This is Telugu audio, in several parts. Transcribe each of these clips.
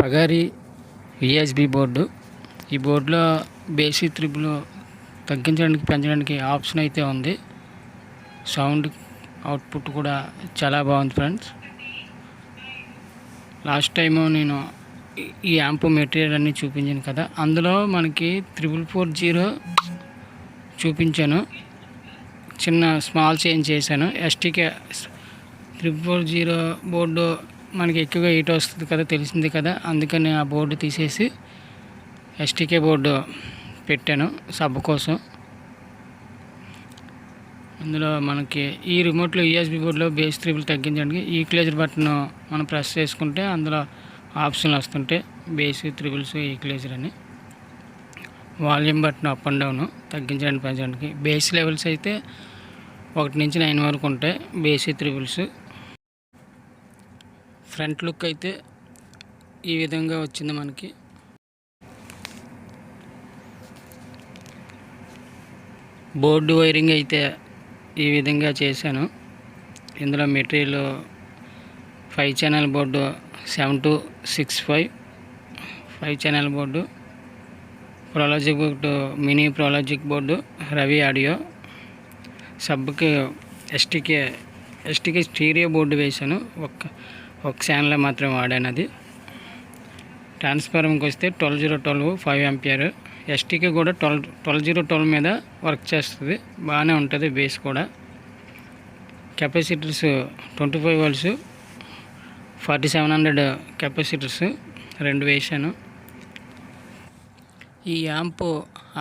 పగారి విఎస్బి బోర్డు. ఈ బోర్డులో బేసిక్ త్రిబుల్ తగ్గించడానికి పెంచడానికి ఆప్షన్ అయితే ఉంది. సౌండ్ అవుట్పుట్ కూడా చాలా బాగుంది ఫ్రెండ్స్. లాస్ట్ టైము నేను ఈ యాంప్ మెటీరియల్ అన్నీ చూపించాను కదా, అందులో మనకి 3440 చూపించాను. చిన్న స్మాల్ చేంజ్ చేశాను. ఎస్టీకే 3440 బోర్డు మనకి ఎక్కువగా హీట్ వస్తుంది కదా, తెలిసింది కదా, అందుకని ఆ బోర్డు తీసేసి ఎస్టీకే బోర్డు పెట్టాను సబ్ కోసం. అందులో మనకి ఈ రిమోట్లో యూఎస్బి బోర్డులో బేస్ త్రిబుల్ తగ్గించడానికి ఈక్వలైజర్ బటన్ మనం ప్రెస్ చేసుకుంటే అందులో ఆప్షన్లు వస్తుంటాయి, బేసిక్ త్రిబుల్స్, ఈక్వలైజర్ అని. Volume button up and down తగ్గించడానికి పెంచడానికి. బేస్ లెవెల్స్ అయితే 1 నుంచి 9 వరకు ఉంటాయి బేసిక్ త్రిబుల్స్. ఫ్రంట్ లుక్ అయితే ఈ విధంగా వచ్చింది మనకి. బోర్డు వైరింగ్ అయితే ఈ విధంగా చేశాను. ఇందులో material 5 channel board 7265 5 channel board, prologic board, mini prologic board, Ravi audio. సబ్కి ఎస్టీకే స్టీరియో బోర్డు వేశాను. ఒక ఛానల్ మాత్రం వాడాను. అది ట్రాన్స్ఫార్మర్కి వస్తే 12012 5 ఆంపియర్. ఎస్టీకే కూడా 12012 మీద వర్క్ చేస్తుంది, బాగానే ఉంటుంది. బేస్ కూడా కెపాసిటర్స్ 25 volts 4700 కెపాసిటర్స్ 2 వేసాను. ఈ యాంప్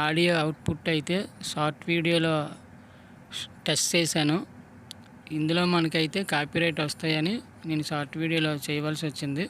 ఆడియో అవుట్పుట్ అయితే షార్ట్ వీడియోలో టెస్ట్ చేశాను. ఇందులో మనకైతే కాపీరైట్ వస్తాయని నేను షార్ట్ వీడియోలో చేయవలసి వచ్చింది.